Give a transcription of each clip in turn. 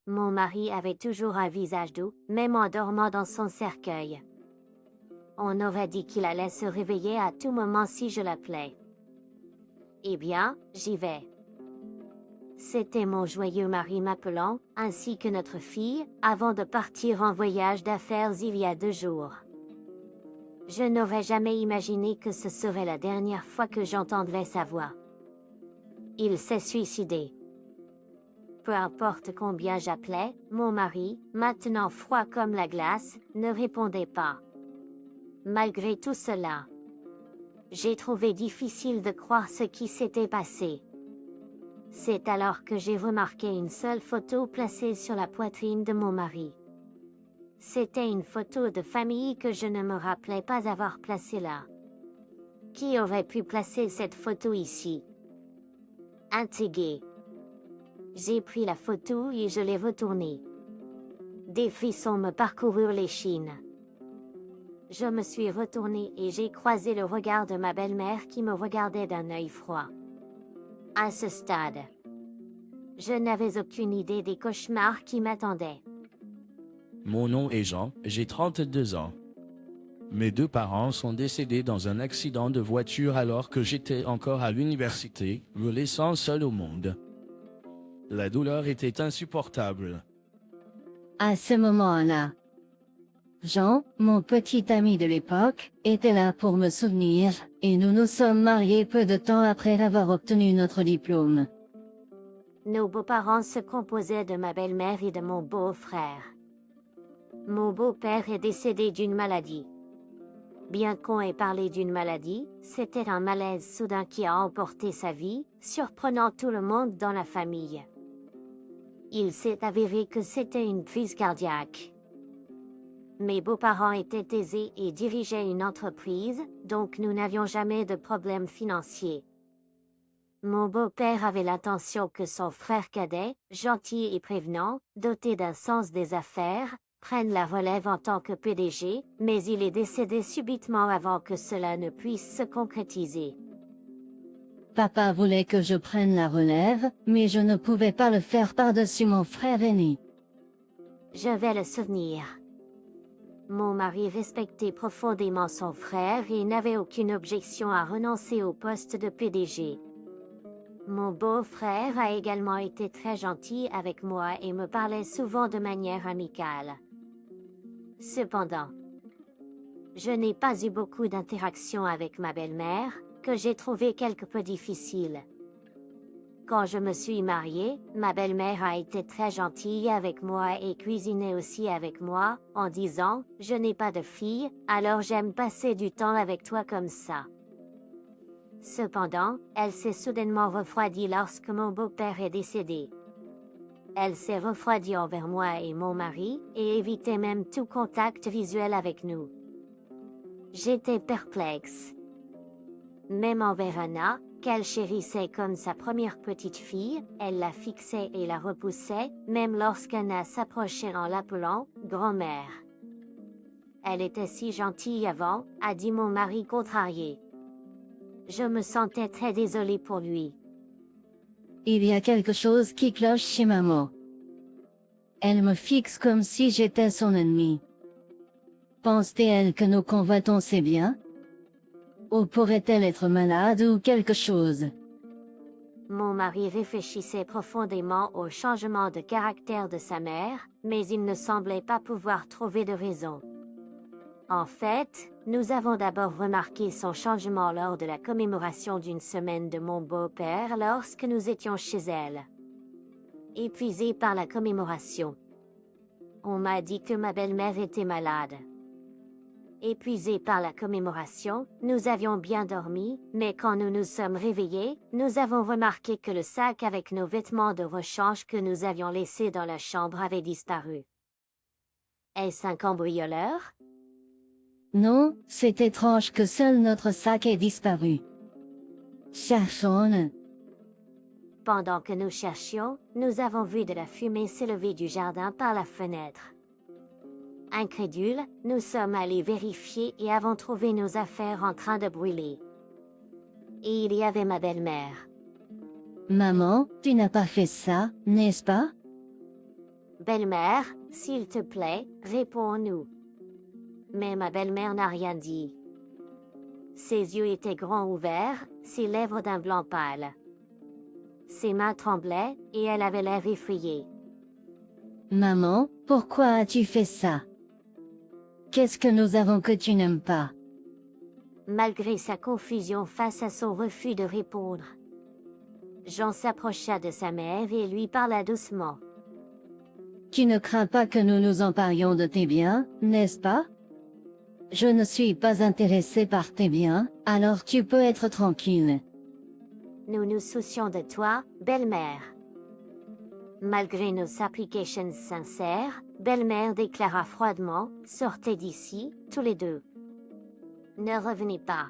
Mon mari avait toujours un visage doux, même en dormant dans son cercueil. On aurait dit qu'il allait se réveiller à tout moment si je l'appelais. Eh bien, j'y vais. C'était mon joyeux mari m'appelant, ainsi que notre fille, avant de partir en voyage d'affaires il y a 2 jours. Je n'aurais jamais imaginé que ce serait la dernière fois que j'entendrais sa voix. Il s'est suicidé. Peu importe combien j'appelais, mon mari, maintenant froid comme la glace, ne répondait pas. Malgré tout cela, j'ai trouvé difficile de croire ce qui s'était passé. C'est alors que j'ai remarqué une seule photo placée sur la poitrine de mon mari. C'était une photo de famille que je ne me rappelais pas avoir placée là. Qui aurait pu placer cette photo ici? Intrigué. J'ai pris la photo et je l'ai retournée. Des frissons me parcoururent l'échine. Je me suis retournée et j'ai croisé le regard de ma belle-mère qui me regardait d'un œil froid. À ce stade, je n'avais aucune idée des cauchemars qui m'attendaient. Mon nom est Jean, j'ai 32 ans. Mes 2 parents sont décédés dans un accident de voiture alors que j'étais encore à l'université, me laissant seul au monde. La douleur était insupportable. À ce moment-là, Jean, mon petit ami de l'époque, était là pour me soutenir, et nous nous sommes mariés peu de temps après avoir obtenu notre diplôme. Nos beaux-parents se composaient de ma belle-mère et de mon beau-frère. Mon beau-père est décédé d'une maladie. Bien qu'on ait parlé d'une maladie, c'était un malaise soudain qui a emporté sa vie, surprenant tout le monde dans la famille. Il s'est avéré que c'était une crise cardiaque. Mes beaux-parents étaient aisés et dirigeaient une entreprise, donc nous n'avions jamais de problème financier. Mon beau-père avait l'intention que son frère cadet, gentil et prévenant, doté d'un sens des affaires, prenne la relève en tant que PDG, mais il est décédé subitement avant que cela ne puisse se concrétiser. Papa voulait que je prenne la relève, mais je ne pouvais pas le faire par-dessus mon frère aîné. Je vais le souvenir. Mon mari respectait profondément son frère et n'avait aucune objection à renoncer au poste de PDG. Mon beau-frère a également été très gentil avec moi et me parlait souvent de manière amicale. Cependant, je n'ai pas eu beaucoup d'interactions avec ma belle-mère, que j'ai trouvé quelque peu difficile. Quand je me suis mariée, ma belle-mère a été très gentille avec moi et cuisinait aussi avec moi, en disant « Je n'ai pas de fille, alors j'aime passer du temps avec toi comme ça ». Cependant, elle s'est soudainement refroidie lorsque mon beau-père est décédé. Elle s'est refroidie envers moi et mon mari, et évitait même tout contact visuel avec nous. J'étais perplexe. Même envers Anna, qu'elle chérissait comme sa première petite fille, elle la fixait et la repoussait, même lorsqu'Anna s'approchait en l'appelant « grand-mère ». Elle était si gentille avant, a dit mon mari contrarié. Je me sentais très désolée pour lui. Il y a quelque chose qui cloche chez maman. Elle me fixe comme si j'étais son ennemi. Pense-t-elle que nous convoitons ses biens? Ou pourrait-elle être malade ou quelque chose? Mon mari réfléchissait profondément au changement de caractère de sa mère, mais il ne semblait pas pouvoir trouver de raison. En fait, nous avons d'abord remarqué son changement lors de la commémoration d'une semaine de mon beau-père lorsque nous étions chez elle. Épuisée par la commémoration. On m'a dit que ma belle-mère était malade. Épuisés par la commémoration, nous avions bien dormi, mais quand nous nous sommes réveillés, nous avons remarqué que le sac avec nos vêtements de rechange que nous avions laissé dans la chambre avait disparu. Est-ce un cambrioleur? Non, c'est étrange que seul notre sac ait disparu. Cherchons-le. Pendant que nous cherchions, nous avons vu de la fumée s'élever du jardin par la fenêtre. Incrédules, nous sommes allés vérifier et avons trouvé nos affaires en train de brûler. Et il y avait ma belle-mère. Maman, tu n'as pas fait ça, n'est-ce pas? Belle-mère, s'il te plaît, réponds-nous. Mais ma belle-mère n'a rien dit. Ses yeux étaient grands ouverts, ses lèvres d'un blanc pâle. Ses mains tremblaient, et elle avait l'air effrayée. Maman, pourquoi as-tu fait ça? Qu'est-ce que nous avons que tu n'aimes pas? Malgré sa confusion face à son refus de répondre, Jean s'approcha de sa mère et lui parla doucement. Tu ne crains pas que nous nous emparions de tes biens, n'est-ce pas? Je ne suis pas intéressé par tes biens, alors tu peux être tranquille. Nous nous soucions de toi, belle-mère. Malgré nos supplications sincères, belle-mère déclara froidement, sortez d'ici, tous les deux. Ne revenez pas.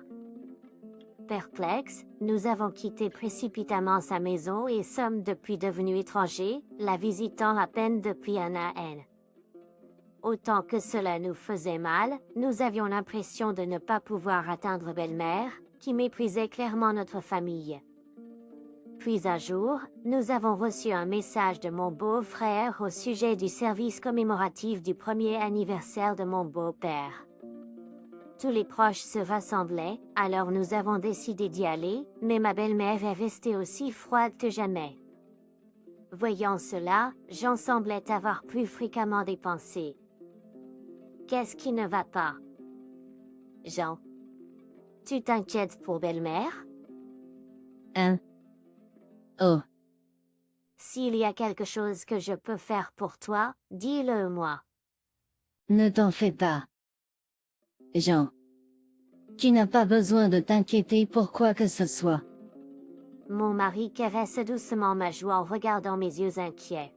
Perplexes, nous avons quitté précipitamment sa maison et sommes depuis devenus étrangers, la visitant à peine depuis un an. Autant que cela nous faisait mal, nous avions l'impression de ne pas pouvoir atteindre belle-mère, qui méprisait clairement notre famille. Puis un jour, nous avons reçu un message de mon beau-frère au sujet du service commémoratif du premier anniversaire de mon beau-père. Tous les proches se rassemblaient, alors nous avons décidé d'y aller, mais ma belle-mère est restée aussi froide que jamais. Voyant cela, Jean semblait avoir plus fréquemment des pensées. Qu'est-ce qui ne va pas? Jean, tu t'inquiètes pour belle-mère? Hein? Oh, S'il y a quelque chose que je peux faire pour toi, dis-le moi. ne t'en fais pas. Jean. Tu n'as pas besoin de t'inquiéter pour quoi que ce soit. Mon mari caresse doucement ma joue en regardant mes yeux inquiets.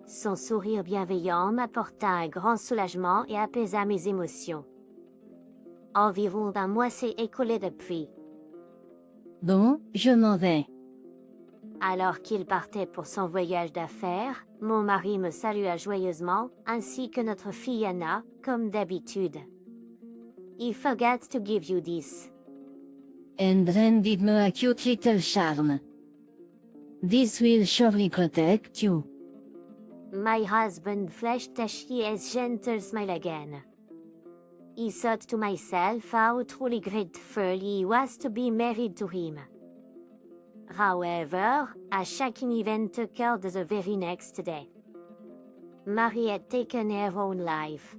Son sourire bienveillant m'apporta un grand soulagement et apaisa mes émotions. Environ un mois s'est écoulé depuis. Bon, je m'en vais. Alors qu'il partait pour son voyage d'affaires, mon mari me salua joyeusement, ainsi que notre fille Anna, comme d'habitude. I forgot to give you this. And rendered me a cute little charm. This will surely protect you. My husband flashed a his gentle smile again. I thought to myself how truly grateful he was to be married to him. However, a shocking event occurred the very next day. Mary had taken her own life.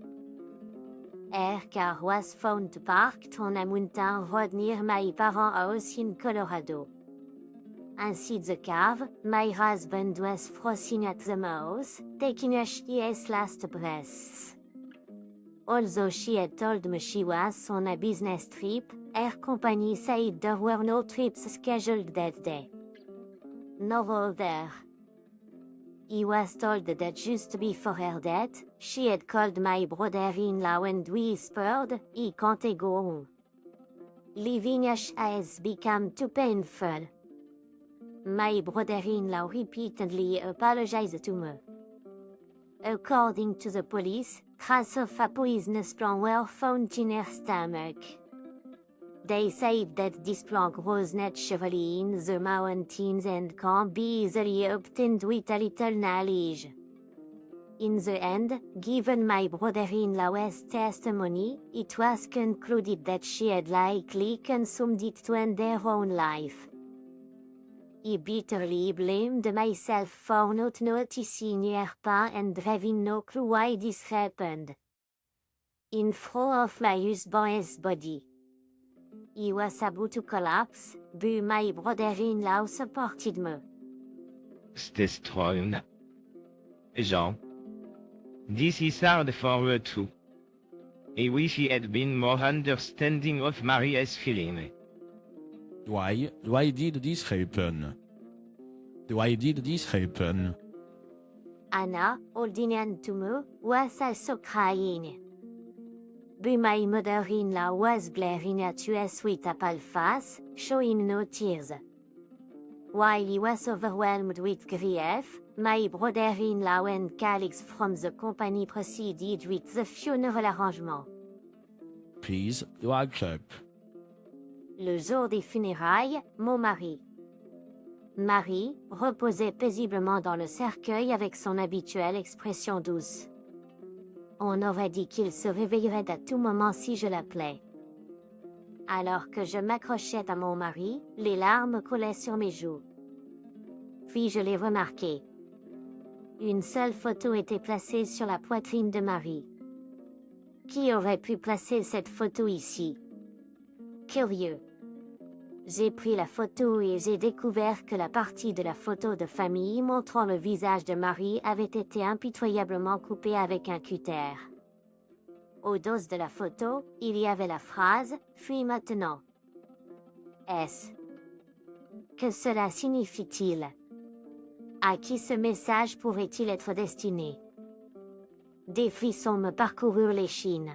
Her car was found parked on a mountain road near my parents' house in Colorado. Inside the car, my husband was frothing at the mouth, taking his last breaths. Although she had told me she was on a business trip, her company said there were no trips scheduled that day. No other. He was told that just before her death, she had called my brother-in-law and whispered, he can't go home. Leaving us has become too painful. My brother-in-law repeatedly apologized to me. According to the police, traces of a poisonous plant were found in her stomach. They said that this plant grows naturally in the mountains and can be easily obtained with a little knowledge. In the end, given my brother-in-law's testimony, it was concluded that she had likely consumed it to end her own life. I bitterly blamed myself for not noticing her pain and having no clue why this happened. In front of my husband's body. He was about to collapse, but my brother-in-law supported me. Stay strong. Jean. This is hard for her too. I wish he had been more understanding of Maria's feeling. Why did this happen? Why did this happen? Anna, holding on to me, was also crying. But my mother-in-law was glaring at us with a pale face, showing no tears. While he was overwhelmed with grief, my brother-in-law and colleagues from the company proceeded with the funeral arrangement. Please, walk up. Le jour des funérailles, mon mari. Marie reposait paisiblement dans le cercueil avec son habituelle expression douce. On aurait dit qu'il se réveillerait à tout moment si je l'appelais. Alors que je m'accrochais à mon mari, les larmes coulaient sur mes joues. Puis je l'ai remarqué. Une seule photo était placée sur la poitrine de Marie. Qui aurait pu placer cette photo ici? Curieux. J'ai pris la photo et j'ai découvert que la partie de la photo de famille montrant le visage de Marie avait été impitoyablement coupée avec un cutter. Au dos de la photo, il y avait la phrase « Puis maintenant ». Est-ce que cela signifie-t-il? À qui ce message pourrait-il être destiné? Des frissons me parcoururent l'échine.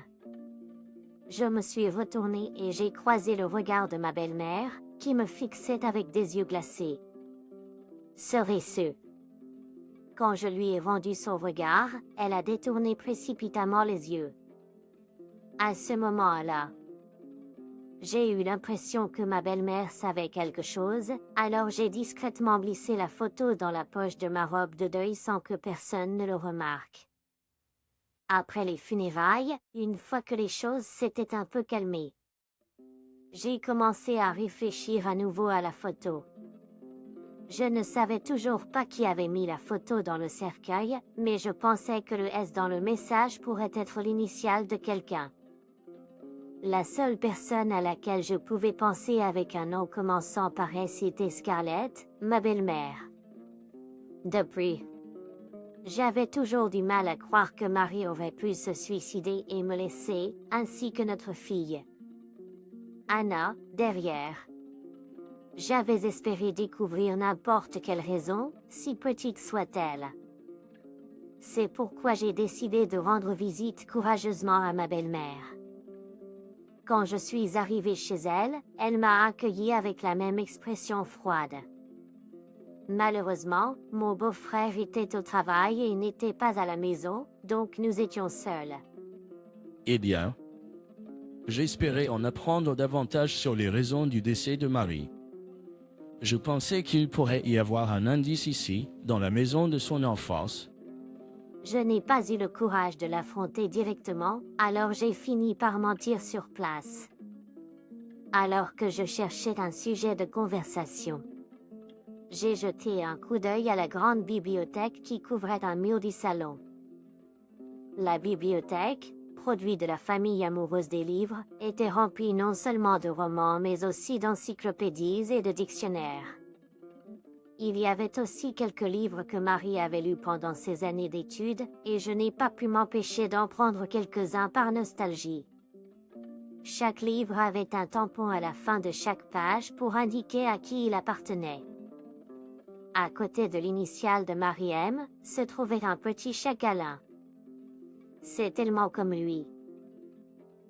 Je me suis retournée et j'ai croisé le regard de ma belle-mère, qui me fixait avec des yeux glacés. Serait-ce? Quand je lui ai rendu son regard, elle a détourné précipitamment les yeux. À ce moment-là, j'ai eu l'impression que ma belle-mère savait quelque chose, alors j'ai discrètement glissé la photo dans la poche de ma robe de deuil sans que personne ne le remarque. Après les funérailles, une fois que les choses s'étaient un peu calmées, j'ai commencé à réfléchir à nouveau à la photo. Je ne savais toujours pas qui avait mis la photo dans le cercueil, mais je pensais que le S dans le message pourrait être l'initiale de quelqu'un. La seule personne à laquelle je pouvais penser avec un nom commençant par S était Scarlett, ma belle-mère. Depuis, j'avais toujours du mal à croire que Marie aurait pu se suicider et me laisser, ainsi que notre fille Anna, derrière. J'avais espéré découvrir n'importe quelle raison, si petite soit-elle. C'est pourquoi j'ai décidé de rendre visite courageusement à ma belle-mère. Quand je suis arrivée chez elle, elle m'a accueillie avec la même expression froide. Malheureusement, mon beau-frère était au travail et n'était pas à la maison, donc nous étions seuls. Eh bien, j'espérais en apprendre davantage sur les raisons du décès de Marie. Je pensais qu'il pourrait y avoir un indice ici, dans la maison de son enfance. Je n'ai pas eu le courage de l'affronter directement, alors j'ai fini par mentir sur place. Alors que je cherchais un sujet de conversation, j'ai jeté un coup d'œil à la grande bibliothèque qui couvrait un mur du salon. La bibliothèque, produit de la famille amoureuse des livres, était remplie non seulement de romans mais aussi d'encyclopédies et de dictionnaires. Il y avait aussi quelques livres que Marie avait lus pendant ses années d'études, et je n'ai pas pu m'empêcher d'en prendre quelques-uns par nostalgie. Chaque livre avait un tampon à la fin de chaque page pour indiquer à qui il appartenait. À côté de l'initiale de Marie-M, se trouvait un petit chagrin. C'est tellement comme lui.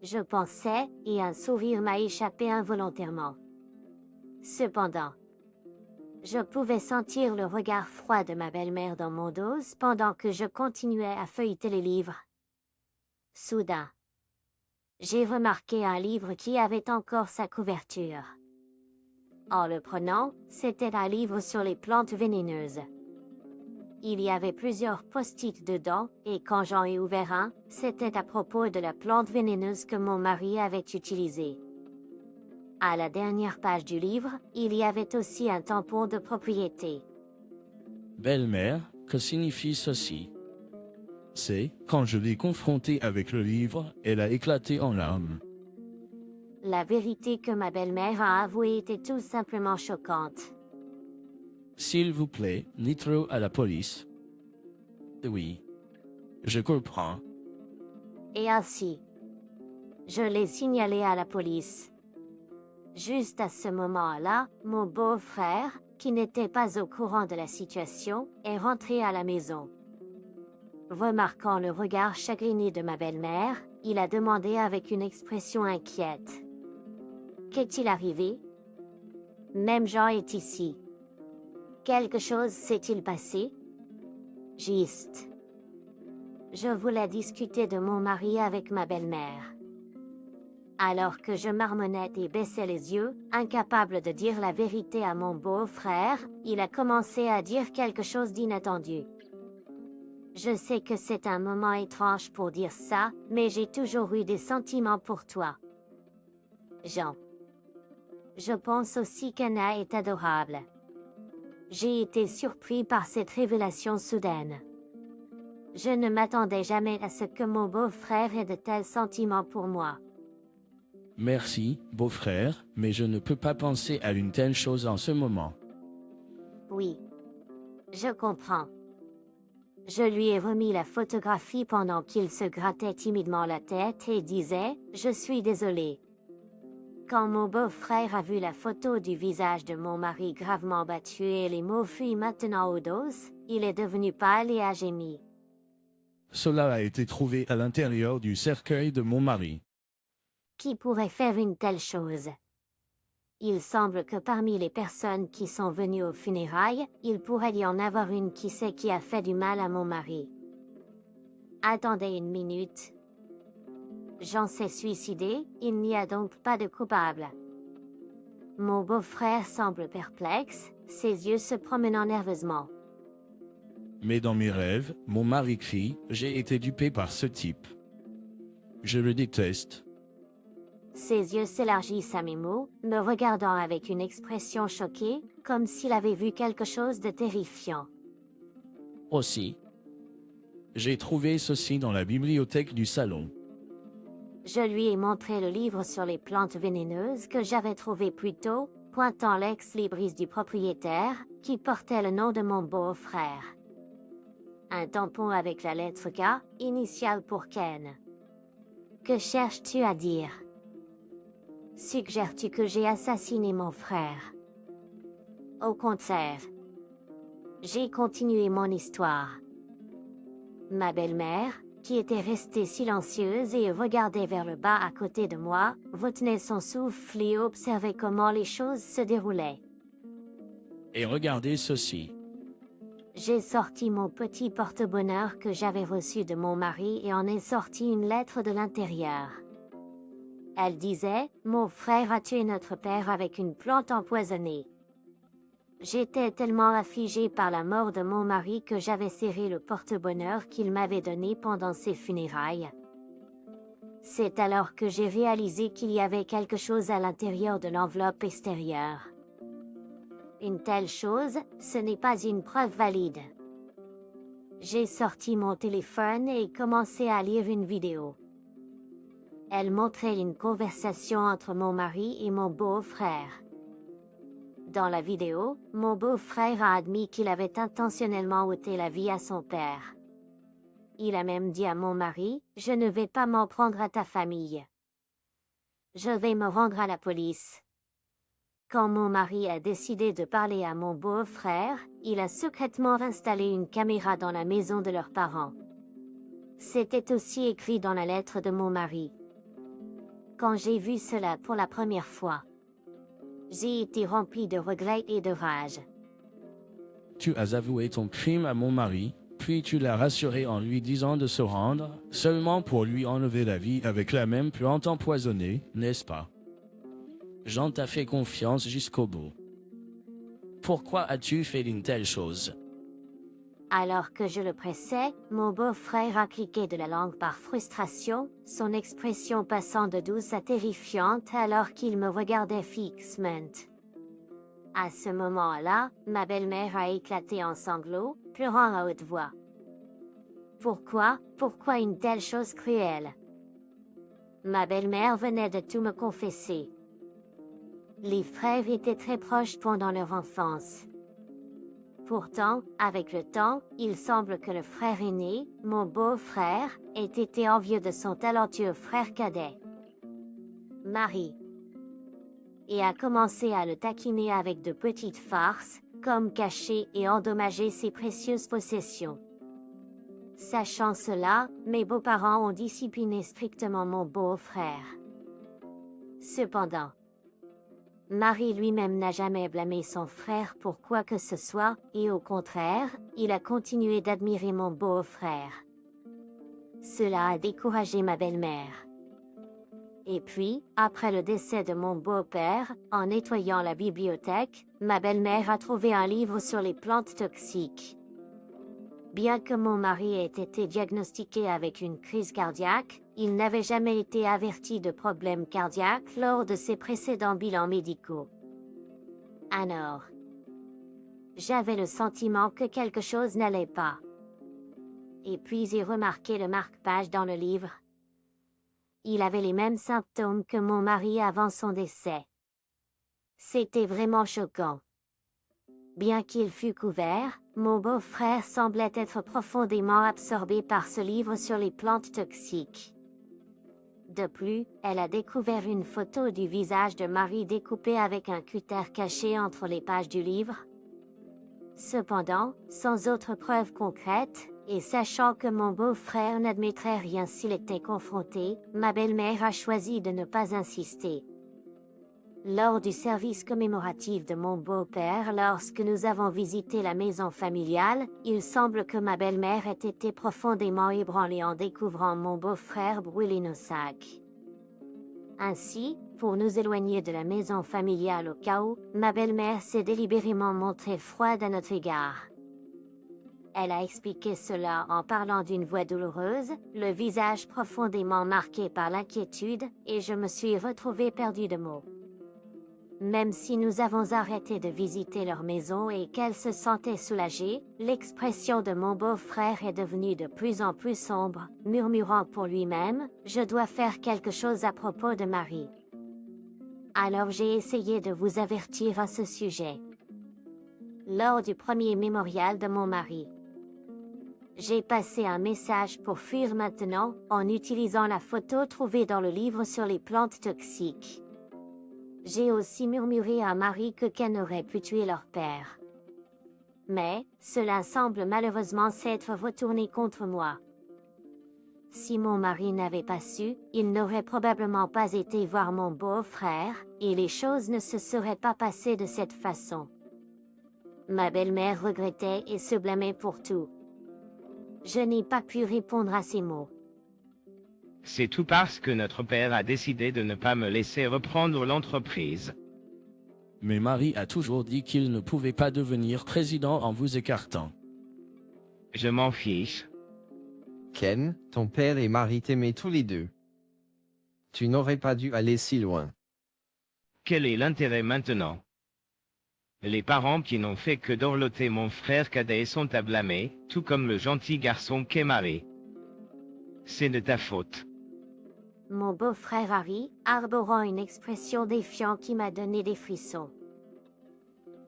Je pensais, et un sourire m'a échappé involontairement. Cependant, je pouvais sentir le regard froid de ma belle-mère dans mon dos pendant que je continuais à feuilleter les livres. Soudain, j'ai remarqué un livre qui avait encore sa couverture. En le prenant, c'était un livre sur les plantes vénéneuses. Il y avait plusieurs post-it dedans, et quand j'en ai ouvert un, c'était à propos de la plante vénéneuse que mon mari avait utilisée. À la dernière page du livre, il y avait aussi un tampon de propriété. Belle-mère, que signifie ceci? C'est, quand je l'ai confrontée avec le livre, elle a éclaté en larmes. La vérité que ma belle-mère a avouée était tout simplement choquante. S'il vous plaît, Nitro à la police. Oui. Je comprends. Et ainsi, je l'ai signalé à la police. Juste à ce moment-là, mon beau-frère, qui n'était pas au courant de la situation, est rentré à la maison. Remarquant le regard chagriné de ma belle-mère, il a demandé avec une expression inquiète. Qu'est-il arrivé? Même Jean est ici. Quelque chose s'est-il passé? Juste. Je voulais discuter de mon mari avec ma belle-mère. Alors que je marmonnais et baissais les yeux, incapable de dire la vérité à mon beau-frère, il a commencé à dire quelque chose d'inattendu. Je sais que c'est un moment étrange pour dire ça, mais j'ai toujours eu des sentiments pour toi. Jean. Je pense aussi qu'Anna est adorable. J'ai été surpris par cette révélation soudaine. Je ne m'attendais jamais à ce que mon beau-frère ait de tels sentiments pour moi. Merci, beau-frère, mais je ne peux pas penser à une telle chose en ce moment. Oui. Je comprends. Je lui ai remis la photographie pendant qu'il se grattait timidement la tête et disait « Je suis désolé ». Quand mon beau-frère a vu la photo du visage de mon mari gravement battu et les mots fuient maintenant au dos, il est devenu pâle et a gémi. Cela a été trouvé à l'intérieur du cercueil de mon mari. Qui pourrait faire une telle chose? Il semble que parmi les personnes qui sont venues aux funérailles, il pourrait y en avoir une qui sait qui a fait du mal à mon mari. Attendez une minute. Jean s'est suicidé, il n'y a donc pas de coupable. Mon beau-frère semble perplexe, ses yeux se promenant nerveusement. Mais dans mes rêves, mon mari crie « J'ai été dupé par ce type. Je le déteste. » Ses yeux s'élargissent à mes mots, me regardant avec une expression choquée, comme s'il avait vu quelque chose de terrifiant. Aussi, j'ai trouvé ceci dans la bibliothèque du salon. Je lui ai montré le livre sur les plantes vénéneuses que j'avais trouvé plus tôt, pointant l'ex-libris du propriétaire, qui portait le nom de mon beau-frère. Un tampon avec la lettre K, initiale pour Ken. Que cherches-tu à dire? Suggères-tu que j'ai assassiné mon frère? Au contraire. J'ai continué mon histoire. Ma belle-mère, qui était restée silencieuse et regardait vers le bas à côté de moi, retenait son souffle et observait comment les choses se déroulaient. Et regardez ceci. J'ai sorti mon petit porte-bonheur que j'avais reçu de mon mari et en ai sorti une lettre de l'intérieur. Elle disait « Mon frère a tué notre père avec une plante empoisonnée. » J'étais tellement affligée par la mort de mon mari que j'avais serré le porte-bonheur qu'il m'avait donné pendant ses funérailles. C'est alors que j'ai réalisé qu'il y avait quelque chose à l'intérieur de l'enveloppe extérieure. Une telle chose, ce n'est pas une preuve valide. J'ai sorti mon téléphone et commencé à lire une vidéo. Elle montrait une conversation entre mon mari et mon beau-frère. Dans la vidéo, mon beau-frère a admis qu'il avait intentionnellement ôté la vie à son père. Il a même dit à mon mari « Je ne vais pas m'en prendre à ta famille. Je vais me rendre à la police. » Quand mon mari a décidé de parler à mon beau-frère, il a secrètement installé une caméra dans la maison de leurs parents. C'était aussi écrit dans la lettre de mon mari. Quand j'ai vu cela pour la première fois, j'ai été remplie de regrets et de rage. Tu as avoué ton crime à mon mari, puis tu l'as rassuré en lui disant de se rendre, seulement pour lui enlever la vie avec la même plante empoisonnée, n'est-ce pas? Jean t'a fait confiance jusqu'au bout. Pourquoi as-tu fait une telle chose? Alors que je le pressais, mon beau-frère a cliqué de la langue par frustration, son expression passant de douce à terrifiante alors qu'il me regardait fixement. À ce moment-là, ma belle-mère a éclaté en sanglots, pleurant à haute voix. Pourquoi une telle chose cruelle? Ma belle-mère venait de tout me confesser. Les frères étaient très proches pendant leur enfance. Pourtant, avec le temps, il semble que le frère aîné, mon beau-frère, ait été envieux de son talentueux frère cadet, Marie, et a commencé à le taquiner avec de petites farces, comme cacher et endommager ses précieuses possessions. Sachant cela, mes beaux-parents ont discipliné strictement mon beau-frère. Cependant, Marie lui-même n'a jamais blâmé son frère pour quoi que ce soit, et au contraire, il a continué d'admirer mon beau-frère. Cela a découragé ma belle-mère. Et puis, après le décès de mon beau-père, en nettoyant la bibliothèque, ma belle-mère a trouvé un livre sur les plantes toxiques. Bien que mon mari ait été diagnostiqué avec une crise cardiaque, il n'avait jamais été averti de problèmes cardiaques lors de ses précédents bilans médicaux. Alors, j'avais le sentiment que quelque chose n'allait pas. Et puis j'ai remarqué le marque-page dans le livre. Il avait les mêmes symptômes que mon mari avant son décès. C'était vraiment choquant. Bien qu'il fût couvert, mon beau-frère semblait être profondément absorbé par ce livre sur les plantes toxiques. De plus, elle a découvert une photo du visage de Marie découpée avec un cutter caché entre les pages du livre. Cependant, sans autre preuve concrète, et sachant que mon beau-frère n'admettrait rien s'il était confronté, ma belle-mère a choisi de ne pas insister. Lors du service commémoratif de mon beau-père, lorsque nous avons visité la maison familiale, il semble que ma belle-mère ait été profondément ébranlée en découvrant mon beau-frère brûlé nos sacs. Ainsi, pour nous éloigner de la maison familiale au cas où, ma belle-mère s'est délibérément montrée froide à notre égard. Elle a expliqué cela en parlant d'une voix douloureuse, le visage profondément marqué par l'inquiétude, et je me suis retrouvée perdue de mots. Même si nous avons arrêté de visiter leur maison et qu'elle se sentait soulagée, l'expression de mon beau-frère est devenue de plus en plus sombre, murmurant pour lui-même « Je dois faire quelque chose à propos de Marie ». Alors j'ai essayé de vous avertir à ce sujet. Lors du premier mémorial de mon mari, j'ai passé un message pour fuir maintenant en utilisant la photo trouvée dans le livre sur les plantes toxiques. J'ai aussi murmuré à Marie que Ken aurait pu tuer leur père. Mais, cela semble malheureusement s'être retourné contre moi. Si mon mari n'avait pas su, il n'aurait probablement pas été voir mon beau-frère, et les choses ne se seraient pas passées de cette façon. Ma belle-mère regrettait et se blâmait pour tout. Je n'ai pas pu répondre à ces mots. C'est tout parce que notre père a décidé de ne pas me laisser reprendre l'entreprise. Mais Marie a toujours dit qu'il ne pouvait pas devenir président en vous écartant. Je m'en fiche. Ken, ton père et Marie t'aimaient tous les deux. Tu n'aurais pas dû aller si loin. Quel est l'intérêt maintenant? Les parents qui n'ont fait que dorloter mon frère cadet sont à blâmer, tout comme le gentil garçon qu'est Marie. C'est de ta faute. Mon beau-frère Harry, arborant une expression défiante qui m'a donné des frissons.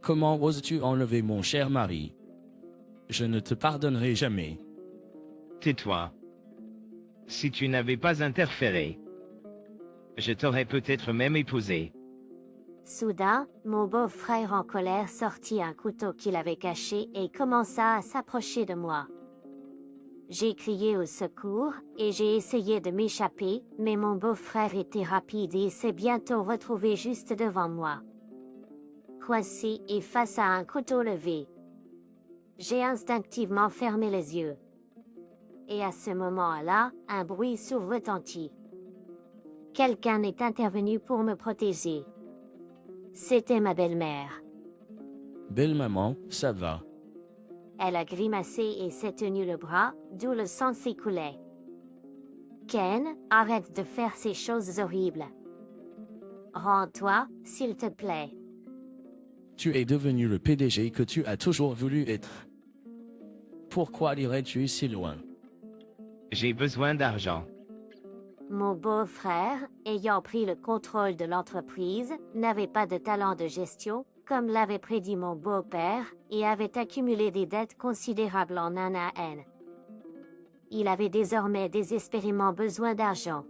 Comment oses-tu enlever mon cher mari? Je ne te pardonnerai jamais. Tais-toi. Si tu n'avais pas interféré, je t'aurais peut-être même épousé. Soudain, mon beau-frère en colère sortit un couteau qu'il avait caché et commença à s'approcher de moi. J'ai crié au secours, et j'ai essayé de m'échapper, mais mon beau-frère était rapide et s'est bientôt retrouvé juste devant moi. Coincé et face à un couteau levé. J'ai instinctivement fermé les yeux. Et à ce moment-là, un bruit sourd retentit. Quelqu'un est intervenu pour me protéger. C'était ma belle-mère. Belle maman, ça va. Elle a grimacé et s'est tenu le bras, d'où le sang s'écoulait. Ken, arrête de faire ces choses horribles. Rends-toi, s'il te plaît. Tu es devenu le PDG que tu as toujours voulu être. Pourquoi irais-tu si loin? J'ai besoin d'argent. Mon beau-frère, ayant pris le contrôle de l'entreprise, n'avait pas de talent de gestion, comme l'avait prédit mon beau-père, et avait accumulé des dettes considérables en un à un. Il avait désormais désespérément besoin d'argent.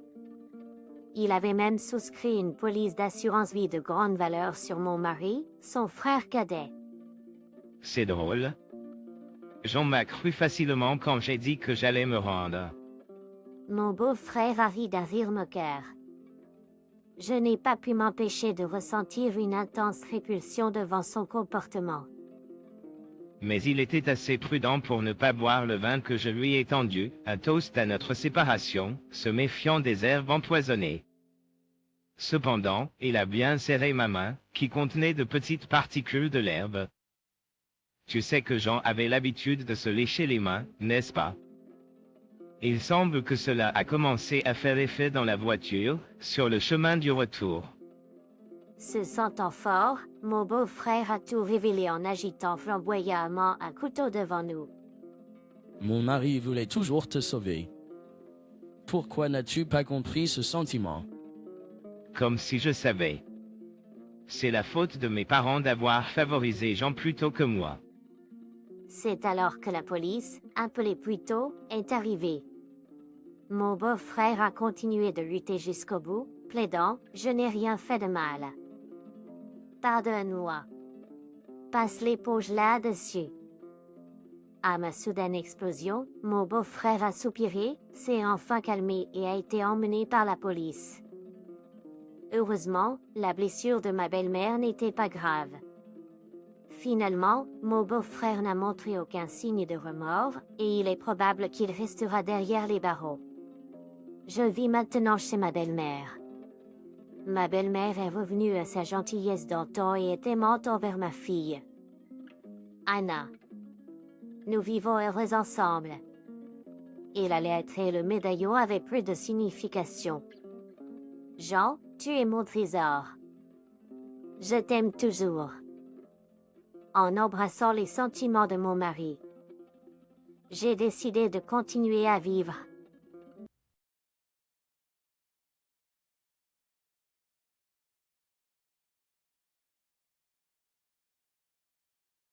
Il avait même souscrit une police d'assurance vie de grande valeur sur mon mari, son frère cadet. C'est drôle. J'en m'a cru facilement quand j'ai dit que j'allais me rendre. Mon beau-frère a ri d'un rire moqueur. Je n'ai pas pu m'empêcher de ressentir une intense répulsion devant son comportement. Mais il était assez prudent pour ne pas boire le vin que je lui ai tendu, un toast à notre séparation, se méfiant des herbes empoisonnées. Cependant, il a bien serré ma main, qui contenait de petites particules de l'herbe. Tu sais que Jean avait l'habitude de se lécher les mains, n'est-ce pas? Il semble que cela a commencé à faire effet dans la voiture, sur le chemin du retour. Se sentant fort, mon beau-frère a tout révélé en agitant flamboyamment un couteau devant nous. Mon mari voulait toujours te sauver. Pourquoi n'as-tu pas compris ce sentiment? Comme si je savais. C'est la faute de mes parents d'avoir favorisé Jean plutôt que moi. C'est alors que la police, appelée plus tôt, est arrivée. Mon beau-frère a continué de lutter jusqu'au bout, plaidant « Je n'ai rien fait de mal. Pardonne-moi. Passe l'éponge là-dessus. » À ma soudaine explosion, mon beau-frère a soupiré, s'est enfin calmé et a été emmené par la police. Heureusement, la blessure de ma belle-mère n'était pas grave. Finalement, mon beau-frère n'a montré aucun signe de remords, et il est probable qu'il restera derrière les barreaux. Je vis maintenant chez ma belle-mère. Ma belle-mère est revenue à sa gentillesse d'antan et est aimante envers ma fille, Anna. Nous vivons heureux ensemble. Et la lettre et le médaillon avaient plus de signification. Jean, tu es mon trésor. Je t'aime toujours. En embrassant les sentiments de mon mari, j'ai décidé de continuer à vivre.